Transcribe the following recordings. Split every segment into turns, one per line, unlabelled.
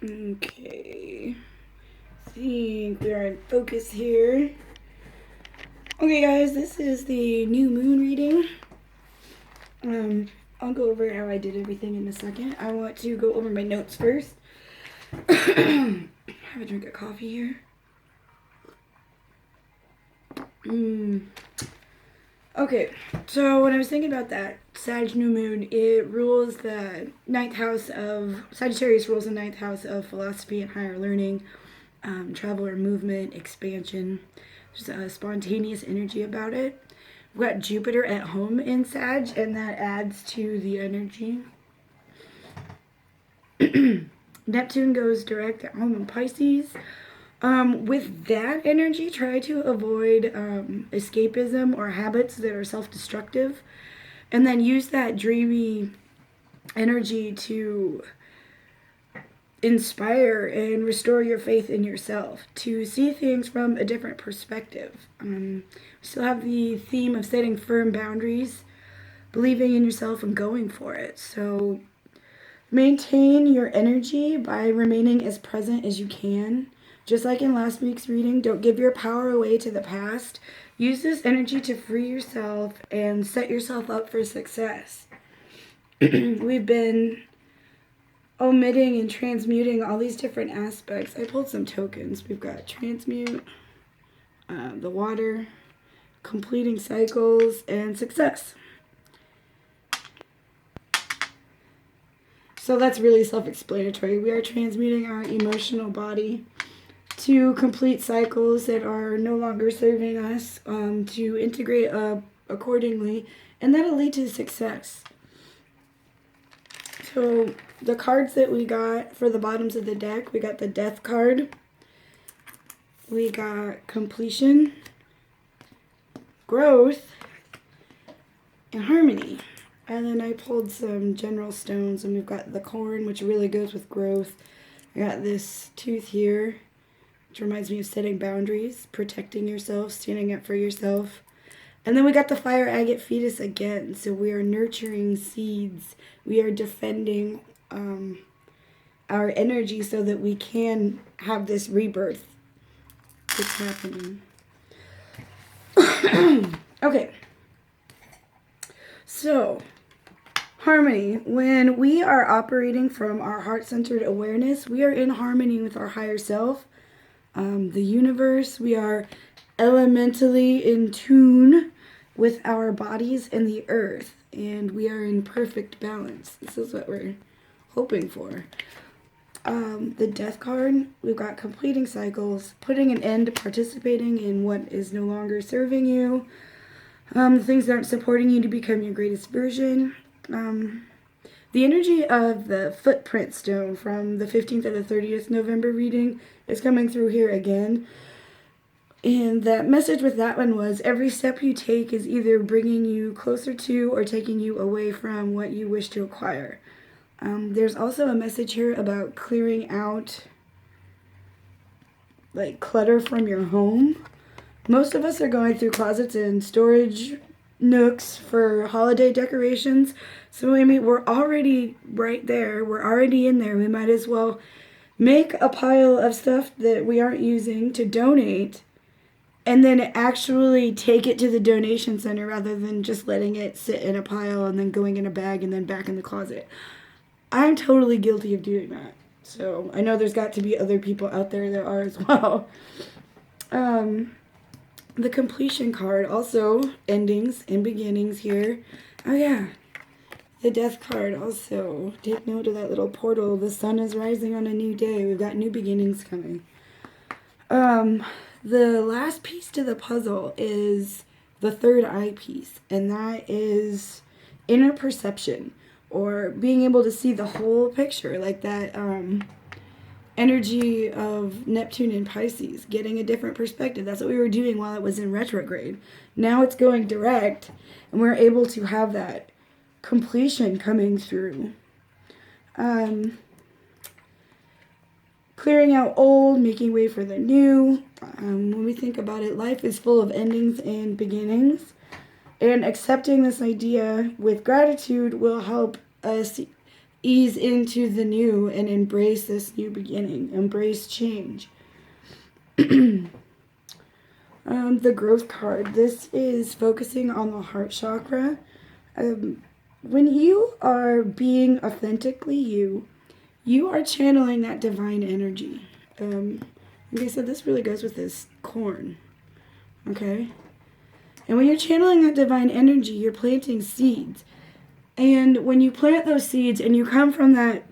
Okay. I think we are in focus here. Okay, guys, this is the new moon reading. I'll go over how I did everything in a second. I want to go over my notes first. Have a drink of coffee here. Okay, so when I was thinking about that Sag new moon, it rules the ninth house of Sagittarius, rules the ninth house of philosophy and higher learning, travel or movement, expansion. There's a spontaneous energy about it. We've got Jupiter at home in Sag, and that adds to the energy. Neptune goes direct at home in Pisces. With that energy, try to avoid escapism or habits that are self-destructive, and then use that dreamy energy to inspire and restore your faith in yourself, to see things from a different perspective. We still have the theme of setting firm boundaries, believing in yourself and going for it. So maintain your energy by remaining as present as you can. Just like in last week's reading, don't give your power away to the past. Use this energy to free yourself and set yourself up for success. We've been omitting and transmuting all these different aspects. I pulled some tokens. We've got transmute, the water, completing cycles, and success. So that's really self-explanatory. We are transmuting our emotional body to complete cycles that are no longer serving us, to integrate accordingly, and that'll lead to success. So the cards that we got for the bottoms of the deck, we got the Death card, we got Completion, Growth, and Harmony. And then I pulled some general stones, and we've got the Corn, which really goes with growth. I got this tooth here, which reminds me of setting boundaries, protecting yourself, standing up for yourself. And then we got the Fire Agate Fetus again. So we are nurturing seeds. We are defending our energy so that we can have this rebirth that's happening. Okay. So, harmony. When we are operating from our heart-centered awareness, we are in harmony with our higher self, the universe. We are elementally in tune with our bodies and the earth, and we are in perfect balance. This is what we're hoping for. The Death card, we've got completing cycles, putting an end to participating in what is no longer serving you, things that aren't supporting you to become your greatest version. The energy of the Footprint Stone from the 15th and the 30th November reading is coming through here again. And that message with that one was every step you take is either bringing you closer to or taking you away from what you wish to acquire. There's also a message here about clearing out like clutter from your home. Most of us are going through closets and storage nooks for holiday decorations. So I mean, we're already right there. We're already in there. We might as well make a pile of stuff that we aren't using to donate, and then actually take it to the donation center rather than just letting it sit in a pile and then going in a bag and then back in the closet. I'm totally guilty of doing that. So I know there's got to be other people out there that are as well. The Completion card, also endings and beginnings here. Oh yeah, the Death card also. Take note of that little portal. The sun is rising on a new day. We've got new beginnings coming. The last piece to the puzzle is the third eye piece, and that is inner perception, or being able to see the whole picture, like that energy of Neptune and Pisces, getting a different perspective. That's what we were doing while it was in retrograde. Now it's going direct, and we're able to have that completion coming through. Clearing out old, making way for the new. When we think about it, life is full of endings and beginnings. And accepting this idea with gratitude will help us ease into the new and embrace this new beginning, embrace change. The growth card. This is focusing on the heart chakra. When you are being authentically you, you are channeling that divine energy. Like I said, this really goes with this corn. Okay? And when you're channeling that divine energy, you're planting seeds. And when you plant those seeds and you come from that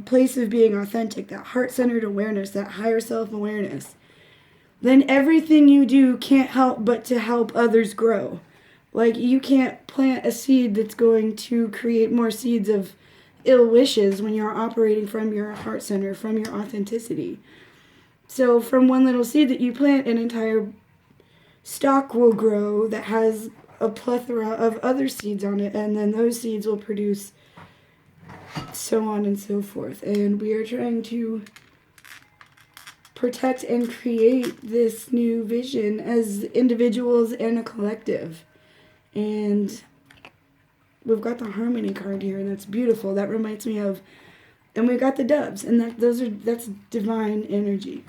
place of being authentic, that heart-centered awareness, that higher self-awareness, then everything you do can't help but to help others grow. Like, you can't plant a seed that's going to create more seeds of ill wishes when you're operating from your heart center, from your authenticity. So from one little seed that you plant, an entire stalk will grow that has a plethora of other seeds on it, and then those seeds will produce so on and so forth. And we are trying to protect and create this new vision as individuals and a collective. And we've got the harmony card here, and that's beautiful. That reminds me of, and we've got the doves, and that's divine energy.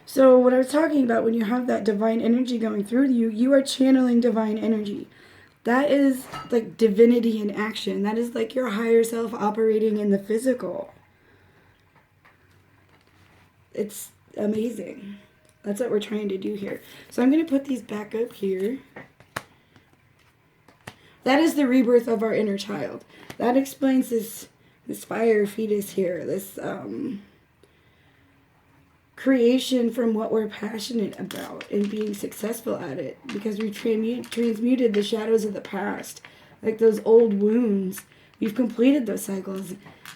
So what I was talking about, when you have that divine energy going through you, you are channeling divine energy. That is like divinity in action. That is like your higher self operating in the physical. It's amazing. That's what we're trying to do here. So I'm going to put these back up here. That is the rebirth of our inner child. That explains this fire fetus here, this creation from what we're passionate about and being successful at it, because we transmuted the shadows of the past, like those old wounds. We've completed those cycles,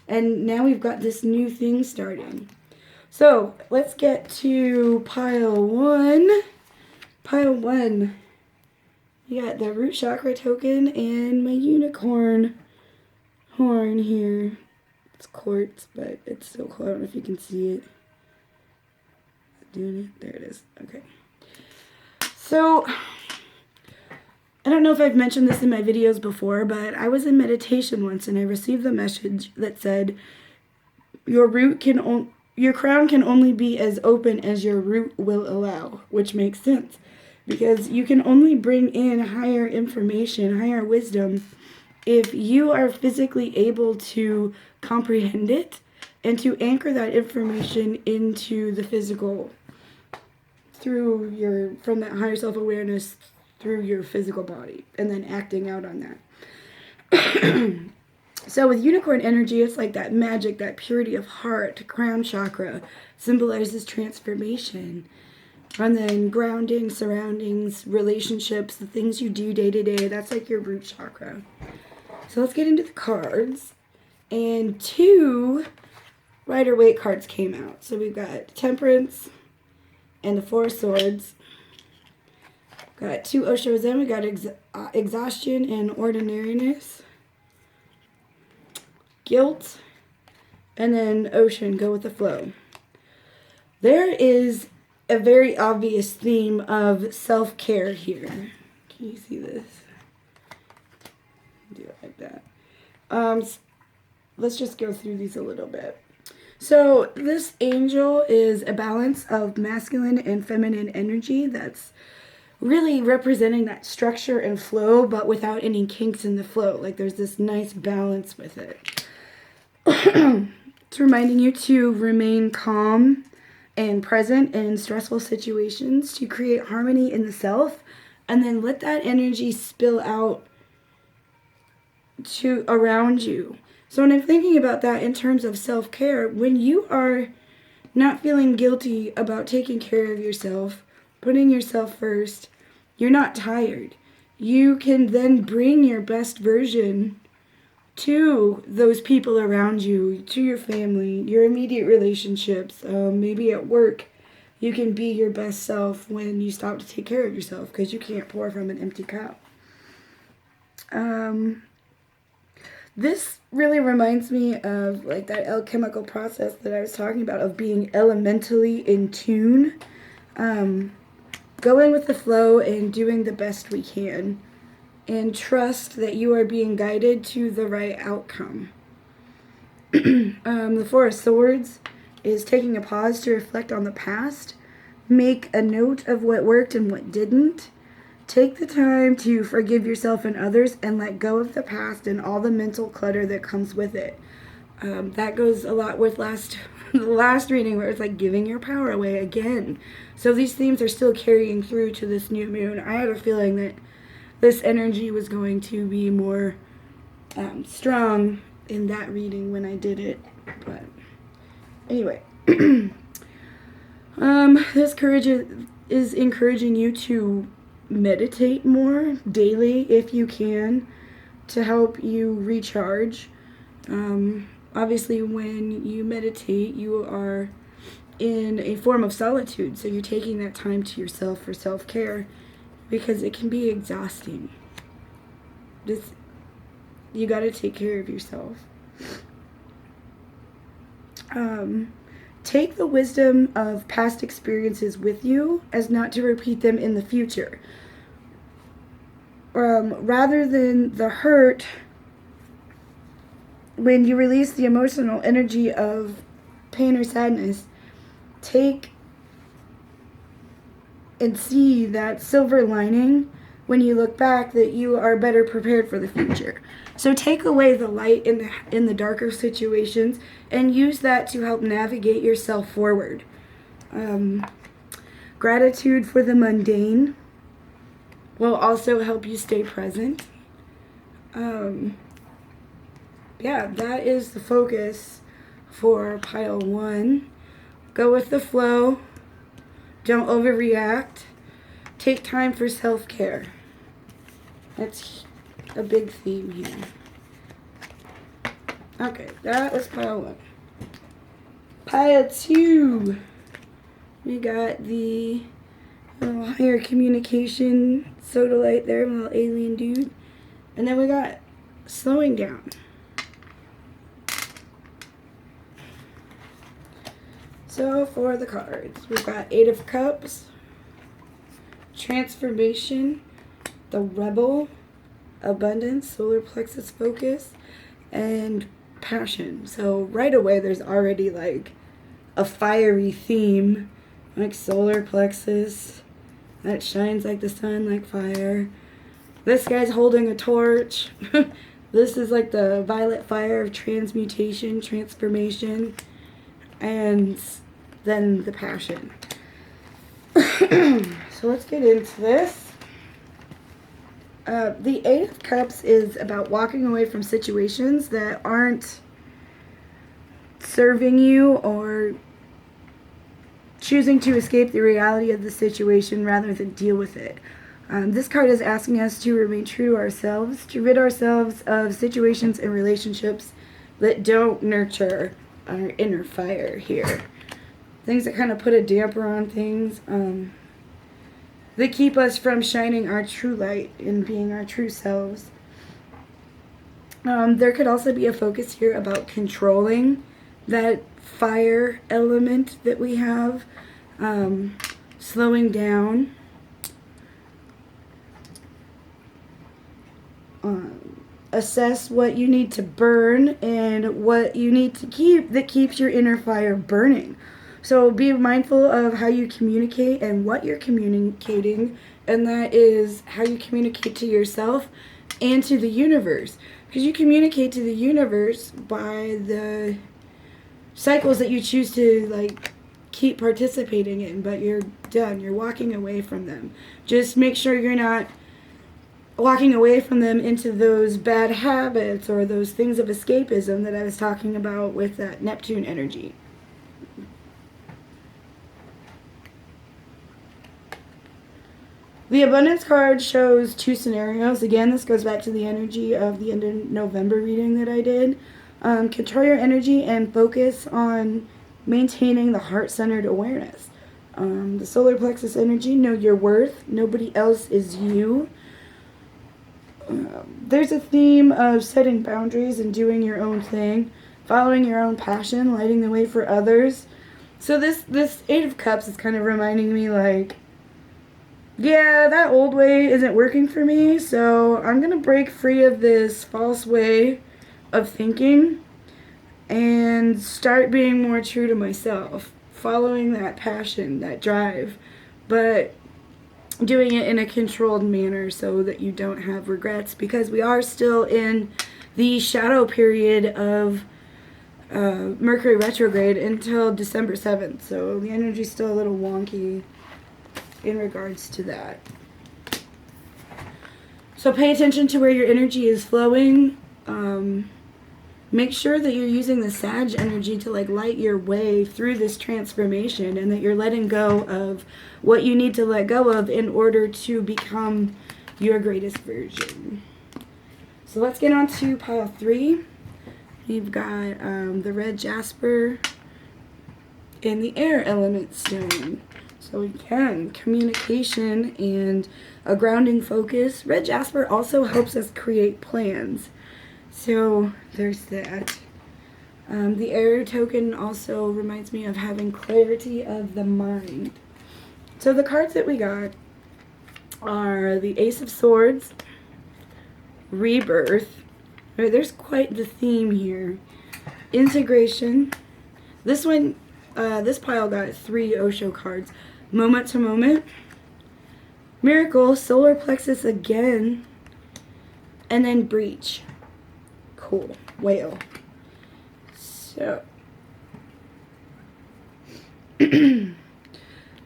and now we've got this new thing starting. So let's get to pile one. Pile one. You got the root chakra token and my unicorn horn here. It's quartz, but it's so cool. I don't know if you can see it. Doing it? There it is. Okay. So, I don't know if I've mentioned this in my videos before, but I was in meditation once and I received the message that said, your crown can only be as open as your root will allow, which makes sense. Because you can only bring in higher information, higher wisdom, if you are physically able to comprehend it and to anchor that information into the physical from that higher self-awareness through your physical body, and then acting out on that. So with unicorn energy, it's like that magic, that purity of heart. Crown chakra symbolizes transformation. And then grounding, surroundings, relationships, the things you do day to day, that's like your root chakra. So let's get into the cards. And 2 Rider-Waite cards came out. So we've got Temperance and the 4 of Swords. Got 2 Osho Zen. We got Exhaustion and Ordinariness. Guilt. And then Ocean, Go with the Flow. There is a very obvious theme of self-care here. Can you see this? Do it like that. Let's just go through these a little bit. So this angel is a balance of masculine and feminine energy that's really representing that structure and flow, but without any kinks in the flow. Like there's this nice balance with it. It's reminding you to remain calm and present in stressful situations, to create harmony in the self, and then let that energy spill out to around you. So when I'm thinking about that in terms of self-care, when you are not feeling guilty about taking care of yourself, putting yourself first, you're not tired. You can then bring your best version to those people around you, to your family, your immediate relationships, maybe at work. You can be your best self when you stop to take care of yourself, because you can't pour from an empty cup. This really reminds me of like that alchemical process that I was talking about, of being elementally in tune, going with the flow and doing the best we can. and trust that you are being guided to the right outcome. The Four of Swords is taking a pause to reflect on the past. Make a note of what worked and what didn't. Take the time to forgive yourself and others and let go of the past and all the mental clutter that comes with it. That goes a lot with the last reading where it's like giving your power away again. So these themes are still carrying through to this new moon. I had a feeling that this energy was going to be more strong in that reading when I did it. But anyway, this courage is encouraging you to meditate more daily if you can to help you recharge. Obviously, when you meditate, you are in a form of solitude, so you're taking that time to yourself for self-care because it can be exhausting. You got to take care of yourself. Take the wisdom of past experiences with you as not to repeat them in the future. Rather than the hurt, when you release the emotional energy of pain or sadness, take and see that silver lining when you look back, that you are better prepared for the future. So take away the light in the darker situations and use that to help navigate yourself forward. Gratitude for the mundane will also help you stay present. Yeah, that is the focus for pile 1. Go with the flow. Don't overreact. Take time for self-care. That's a big theme here. Okay, that was pile 1. Pile 2. We got the little higher communication sodalite there, little alien dude. And then we got slowing down. So for the cards, we've got 8 of Cups, Transformation, the Rebel, Abundance, Solar Plexus Focus, and Passion. So right away there's already like a fiery theme, like Solar Plexus, that shines like the sun, like fire. This guy's holding a torch. This is like the violet fire of transmutation, transformation, and then the passion. So let's get into this. The 8 of Cups is about walking away from situations that aren't serving you or choosing to escape the reality of the situation rather than deal with it. This card is asking us to remain true to ourselves, to rid ourselves of situations and relationships that don't nurture our inner fire here. Things that kind of put a damper on things. That keep us from shining our true light and being our true selves. There could also be a focus here about controlling that fire element that we have. Slowing down. Assess what you need to burn and what you need to keep that keeps your inner fire burning. So be mindful of how you communicate and what you're communicating, and that is how you communicate to yourself and to the universe. Because you communicate to the universe by the cycles that you choose to like keep participating in, but you're done. You're walking away from them. Just make sure you're not walking away from them into those bad habits or those things of escapism that I was talking about with that Neptune energy. The Abundance card shows 2 scenarios. Again, this goes back to the energy of the end of November reading that I did. Control your energy and focus on maintaining the heart-centered awareness. The solar plexus energy, know your worth. Nobody else is you. There's a theme of setting boundaries and doing your own thing, following your own passion, lighting the way for others. So this 8 of Cups is kind of reminding me like, yeah, that old way isn't working for me, so I'm going to break free of this false way of thinking and start being more true to myself, following that passion, that drive, but doing it in a controlled manner so that you don't have regrets, because we are still in the shadow period of Mercury retrograde until December 7th, so the energy's still a little wonky in regards to that. So pay attention to where your energy is flowing. Make sure that you're using the Sag energy to like light your way through this transformation, and that you're letting go of what you need to let go of in order to become your greatest version. So let's get on to pile 3. We've got the red jasper and the air element stone. So again, communication and a grounding focus. Red jasper also helps us create plans. So there's that. The air token also reminds me of having clarity of the mind. So the cards that we got are the Ace of Swords, Rebirth. Right, there's quite the theme here. Integration. This one, this pile got 3 Osho cards. Moment to Moment, Miracle, Solar Plexus again, and then Breach. Cool. Whale. So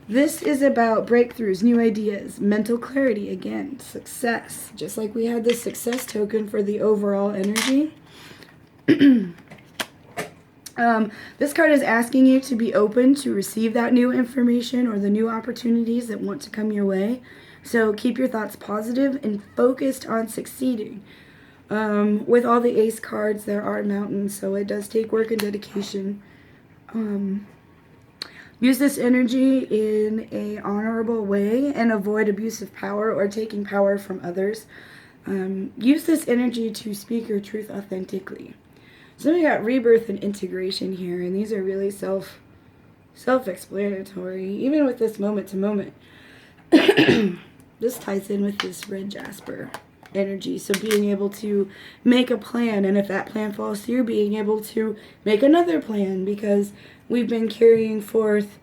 this is about breakthroughs, new ideas, mental clarity, again, success. Just like we had the success token for the overall energy. This card is asking you to be open to receive that new information or the new opportunities that want to come your way. So keep your thoughts positive and focused on succeeding. With all the ace cards, there are mountains, so it does take work and dedication. Use this energy in an honorable way and avoid abuse of power or taking power from others. Use this energy to speak your truth authentically. So we got rebirth and integration here, and these are really self-explanatory, even with this moment to moment. This ties in with this red jasper energy, so being able to make a plan, and if that plan falls through, being able to make another plan, because we've been carrying forth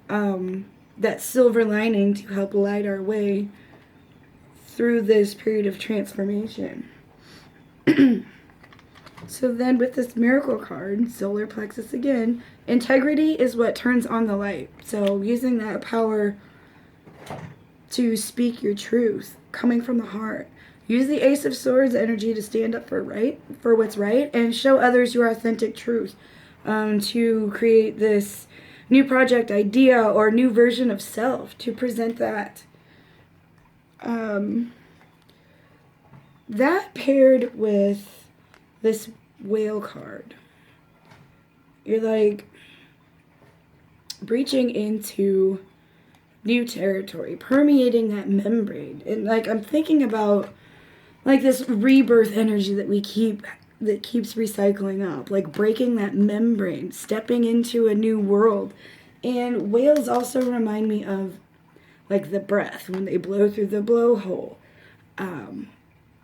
that silver lining to help light our way through this period of transformation. So then with this miracle card, solar plexus again, integrity is what turns on the light. So using that power to speak your truth, coming from the heart. Use the Ace of Swords energy to stand up for what's right, and show others your authentic truth, to create this new project idea or new version of self, to present that. That paired with this whale card, you're like breaching into new territory, permeating that membrane. And like I'm thinking about like this rebirth energy that keeps recycling up, like breaking that membrane, stepping into a new world. And whales also remind me of like the breath when they blow through the blowhole.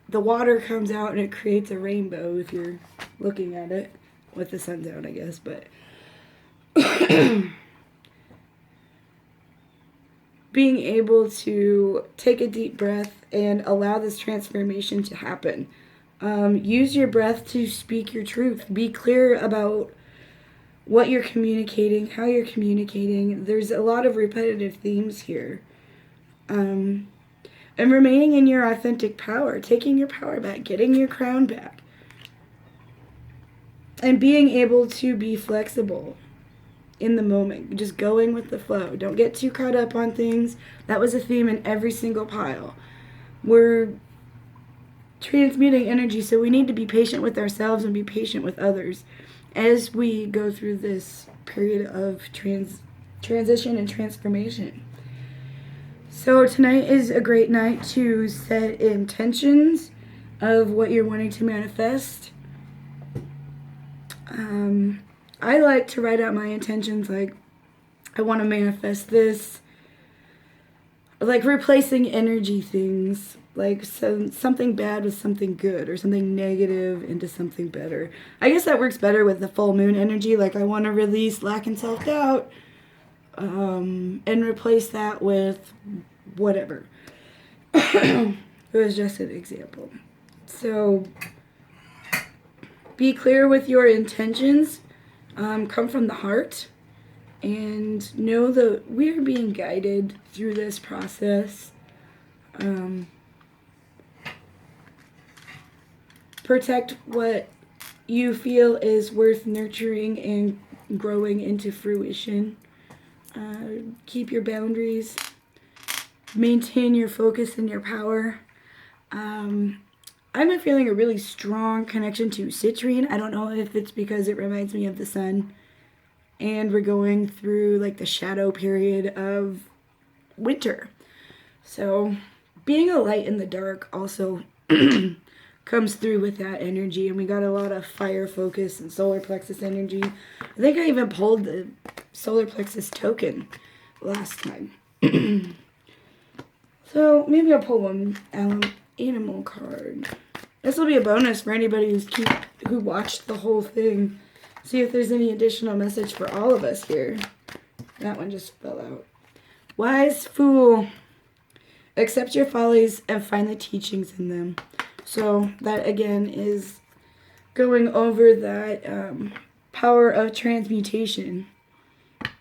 The water comes out and it creates a rainbow if you're looking at it with the sun's out, I guess. But being able to take a deep breath and allow this transformation to happen. Use your breath to speak your truth. Be clear about what you're communicating, how you're communicating. There's a lot of repetitive themes here. And remaining in your authentic power, taking your power back, getting your crown back. And being able to be flexible in the moment, just going with the flow. Don't get too caught up on things. That was a theme in every single pile. We're transmuting energy, so we need to be patient with ourselves and be patient with others as we go through this period of transition and transformation. So tonight is a great night to set intentions of what you're wanting to manifest. I like to write out my intentions, like I want to manifest this. like replacing energy things, like something bad with something good, or something negative into something better. I guess that works better with the full moon energy. Like I want to release lack and self-doubt, and replace that with whatever. It was just an example. So be clear with your intentions. Come from the heart. And know that we're being guided through this process. Protect what you feel is worth nurturing and growing into fruition. Keep your boundaries. Maintain your focus and your power. I'm feeling a really strong connection to citrine. I don't know if it's because it reminds me of the sun. And we're going through like the shadow period of winter. So being a light in the dark also comes through with that energy. And we got a lot of fire focus and solar plexus energy. I think I even pulled the solar plexus token last time. So maybe I'll pull one animal card. This will be a bonus for anybody who watched the whole thing. See if there's any additional message for all of us here. That one just fell out. Wise fool. Accept your follies and find the teachings in them. So that again is going over that power of transmutation.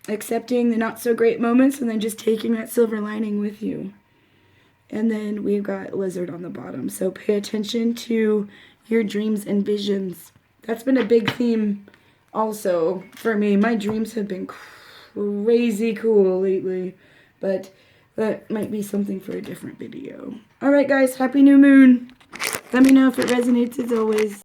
Accepting the not so great moments and then just taking that silver lining with you. And then we've got lizard on the bottom. So pay attention to your dreams and visions. That's been a big theme also for me. My dreams have been crazy cool lately, but that might be something for a different video. Alright guys, happy new moon. Let me know if it resonates as always.